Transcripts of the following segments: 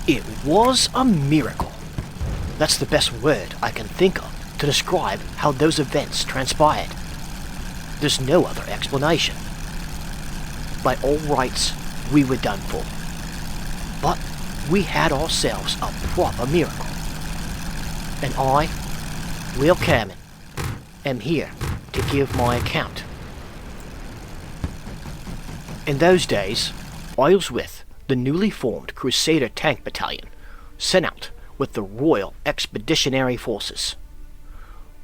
It was a miracle. That's the best word I can think of to describe how those events transpired. There's no other explanation. By all rights, we were done for. But we had ourselves a proper miracle. And I, Will Kerman, am here to give my account. In those days, I was with the newly formed Crusader Tank Battalion, sent out with the Royal Expeditionary Forces.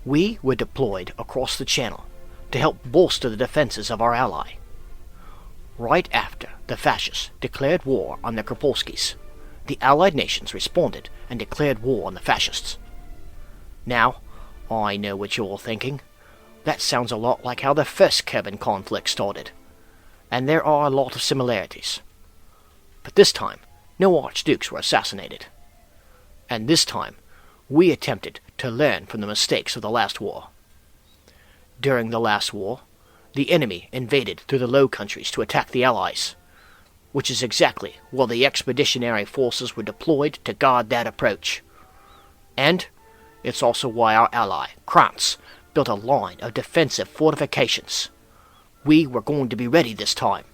We were deployed across the Channel to help bolster the defenses of our ally. Right after the fascists declared war on the Kropolskis, the Allied nations responded and declared war on the fascists. Now, I know what you're all thinking. That sounds a lot like how the first Kerbin conflict started. And there are a lot of similarities. But this time, no archdukes were assassinated. And this time, we attempted to learn from the mistakes of the last war. During the last war, the enemy invaded through the Low Countries to attack the Allies, which is exactly where the expeditionary forces were deployed to guard that approach. And it's also why our ally, Krance, built a line of defensive fortifications. We were going to be ready this time.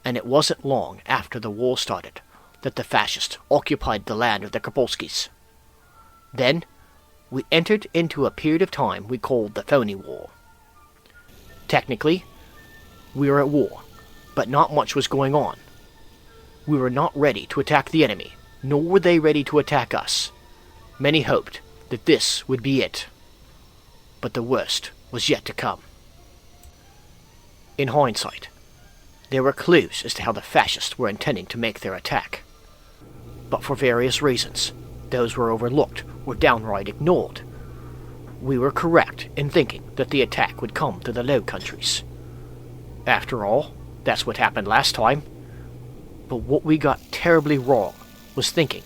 And it wasn't long after the war started that the fascists occupied the land of the Kropolskis. Then, we entered into a period of time we called the Phony War. Technically, we were at war, but not much was going on. We were not ready to attack the enemy, nor were they ready to attack us. Many hoped that this would be it. But the worst was yet to come. In hindsight, there were clues as to how the fascists were intending to make their attack. But for various reasons, those were overlooked or downright ignored. We were correct in thinking that the attack would come to the Low Countries. After all, that's what happened last time. But what we got terribly wrong was thinking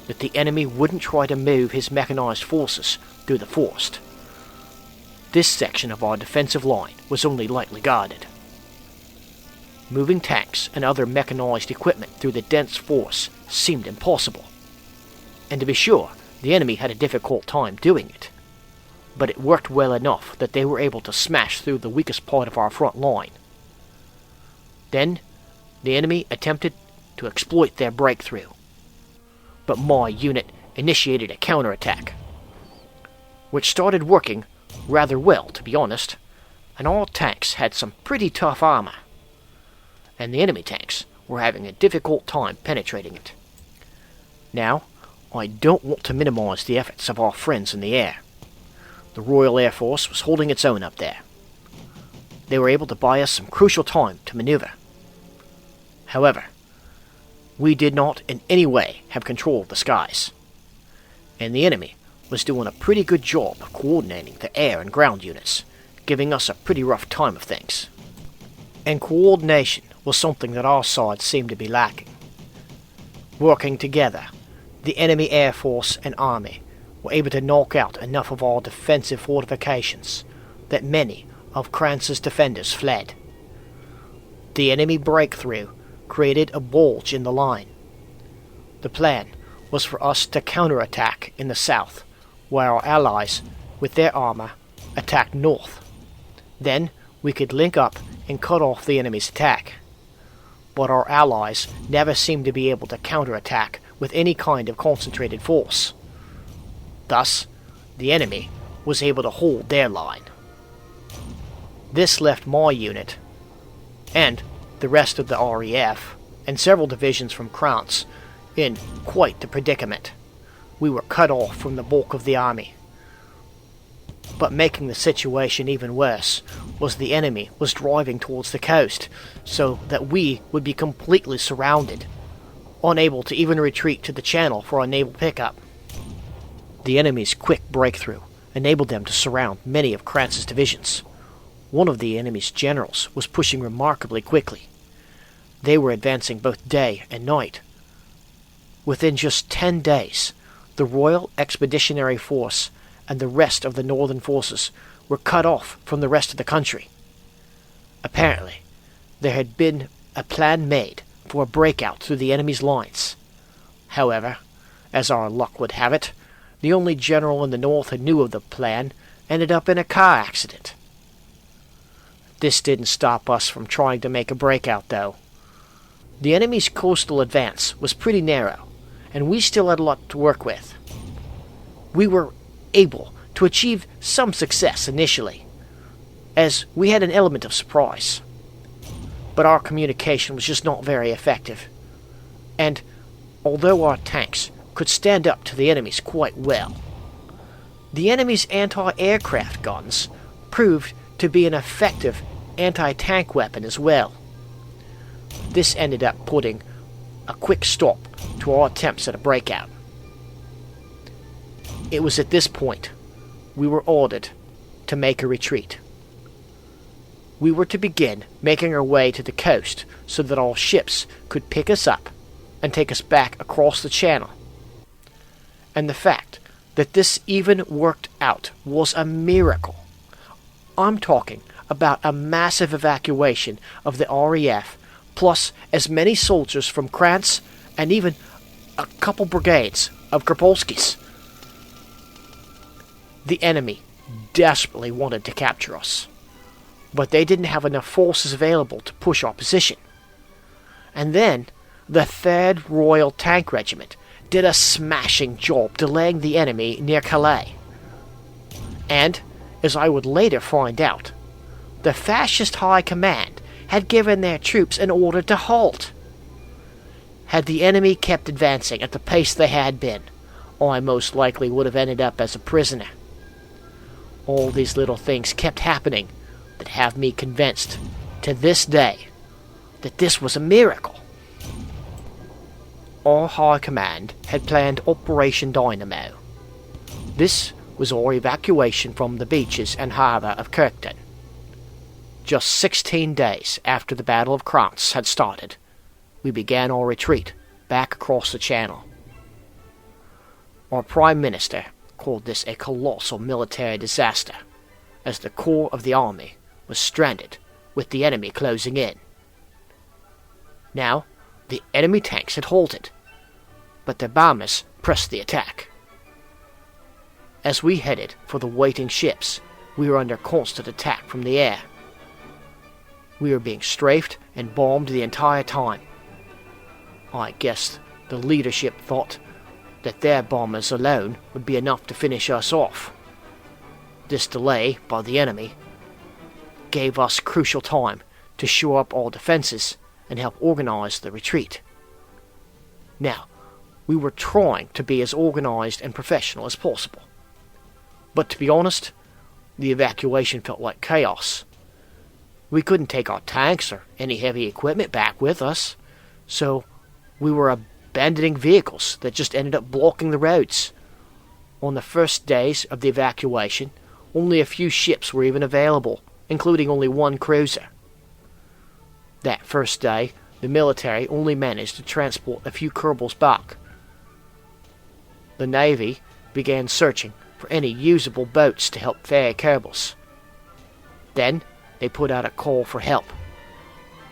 that the enemy wouldn't try to move his mechanized forces through the forest. This section of our defensive line was only lightly guarded. Moving tanks and other mechanized equipment through the dense forest seemed impossible. And to be sure, the enemy had a difficult time doing it. But it worked well enough that they were able to smash through the weakest part of our front line. Then, the enemy attempted to exploit their breakthrough. But my unit initiated a counterattack, which started working rather well, to be honest, and our tanks had some pretty tough armor, and the enemy tanks were having a difficult time penetrating it. Now, I don't want to minimize the efforts of our friends in the air. The Royal Air Force was holding its own up there. They were able to buy us some crucial time to maneuver. However, we did not in any way have control of the skies, and the enemy was doing a pretty good job of coordinating the air and ground units, giving us a pretty rough time of things. And coordination was something that our side seemed to be lacking. Working together, the enemy air force and army were able to knock out enough of our defensive fortifications that many of Krance's defenders fled. The enemy breakthrough created a bulge in the line. The plan was for us to counterattack in the south, while our allies, with their armor, attacked north. Then we could link up and cut off the enemy's attack. But our allies never seemed to be able to counterattack with any kind of concentrated force. Thus, the enemy was able to hold their line. This left my unit, and the rest of the REF, and several divisions from Krance, in quite the predicament. We were cut off from the bulk of the army. But making the situation even worse was the enemy was driving towards the coast, so that we would be completely surrounded, unable to even retreat to the channel for a naval pickup. The enemy's quick breakthrough enabled them to surround many of Krance's divisions. One of the enemy's generals was pushing remarkably quickly. They were advancing both day and night. Within just 10 days, the Royal Expeditionary Force and the rest of the northern forces were cut off from the rest of the country. Apparently, there had been a plan made for a breakout through the enemy's lines, However, as our luck would have it, the only general in the north who knew of the plan ended up in a car accident. This didn't stop us from trying to make a breakout, though. The enemy's coastal advance was pretty narrow, and we still had a lot to work with. We were able to achieve some success initially, as we had an element of surprise. But our communication was just not very effective, and although our tanks could stand up to the enemy's quite well, the enemy's anti-aircraft guns proved to be an effective anti-tank weapon as well. This ended up putting a quick stop to our attempts at a breakout. It was at this point we were ordered to make a retreat. We were to begin making our way to the coast so that our ships could pick us up and take us back across the channel. And the fact that this even worked out was a miracle. I'm talking about a massive evacuation of the RAF, plus as many soldiers from Krance and even a couple brigades of Kropolskis. The enemy desperately wanted to capture us, but they didn't have enough forces available to push our position. And then the 3rd Royal Tank Regiment did a smashing job delaying the enemy near Calais. And, as I would later find out, the fascist high command had given their troops an order to halt. Had the enemy kept advancing at the pace they had been, I most likely would have ended up as a prisoner. All these little things kept happening that have me convinced, to this day, that this was a miracle. Our high command had planned Operation Dynamo. This was our evacuation from the beaches and harbour of Kirkdun. Just 16 days after the Battle of Krance had started, we began our retreat back across the channel. Our Prime Minister called this a colossal military disaster, as the core of the army was stranded with the enemy closing in. Now, the enemy tanks had halted, but the bombers pressed the attack. As we headed for the waiting ships, we were under constant attack from the air. We were being strafed and bombed the entire time. I guess the leadership thought that their bombers alone would be enough to finish us off. This delay by the enemy gave us crucial time to shore up our defenses and help organize the retreat. Now, we were trying to be as organized and professional as possible. But to be honest, the evacuation felt like chaos. We couldn't take our tanks or any heavy equipment back with us, so we were abandoning vehicles that just ended up blocking the roads. On the first days of the evacuation, only a few ships were even available, including only one cruiser. That first day, the military only managed to transport a few Kerbals back. The Navy began searching for any usable boats to help ferry Kerbals. Then they put out a call for help,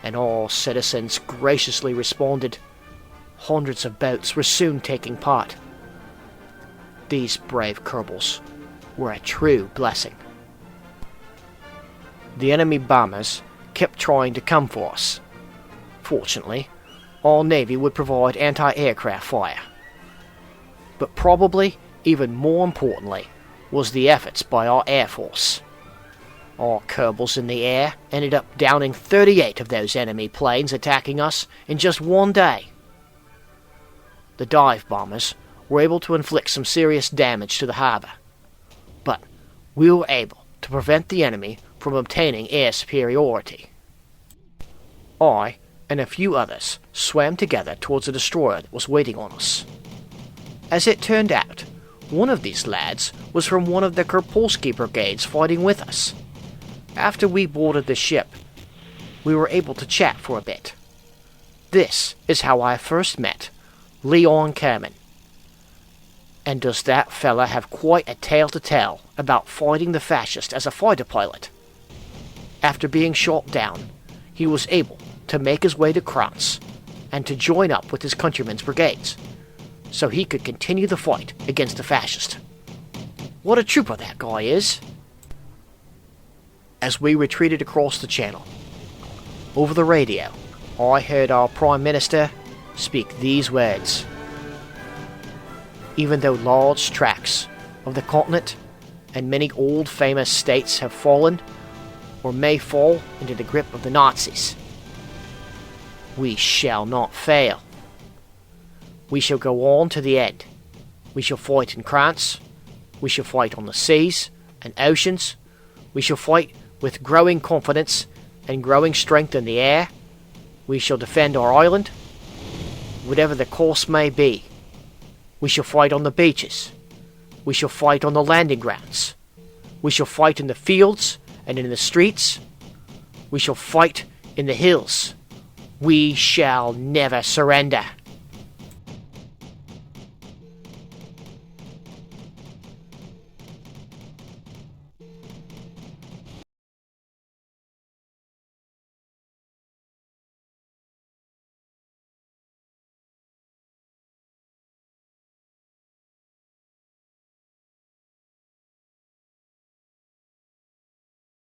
and all citizens graciously responded. Hundreds of boats were soon taking part. These brave Kerbals were a true blessing. The enemy bombers kept trying to come for us. Fortunately, our Navy would provide anti-aircraft fire. But probably, even more importantly, was the efforts by our Air Force. Our Kerbals in the air ended up downing 38 of those enemy planes attacking us in just one day. The dive bombers were able to inflict some serious damage to the harbour, but we were able to prevent the enemy from obtaining air superiority. I and a few others swam together towards a destroyer that was waiting on us. As it turned out, one of these lads was from one of the Kropolski brigades fighting with us. After we boarded the ship, we were able to chat for a bit. This is how I first met Leon Kerman. And does that fella have quite a tale to tell about fighting the fascist as a fighter pilot? After being shot down, he was able to make his way to Krance and to join up with his countrymen's brigades. so he could continue the fight against the fascists. What a trooper that guy is! As we retreated across the channel, over the radio, I heard our Prime Minister speak these words. Even though large tracts of the continent and many old famous states have fallen, or may fall into the grip of the Nazis, we shall not fail. We shall go on to the end. We shall fight in Krance. We shall fight on the seas and oceans. We shall fight with growing confidence and growing strength in the air. We shall defend our island, whatever the course may be. We shall fight on the beaches. We shall fight on the landing grounds. We shall fight in the fields and in the streets. We shall fight in the hills. We shall never surrender.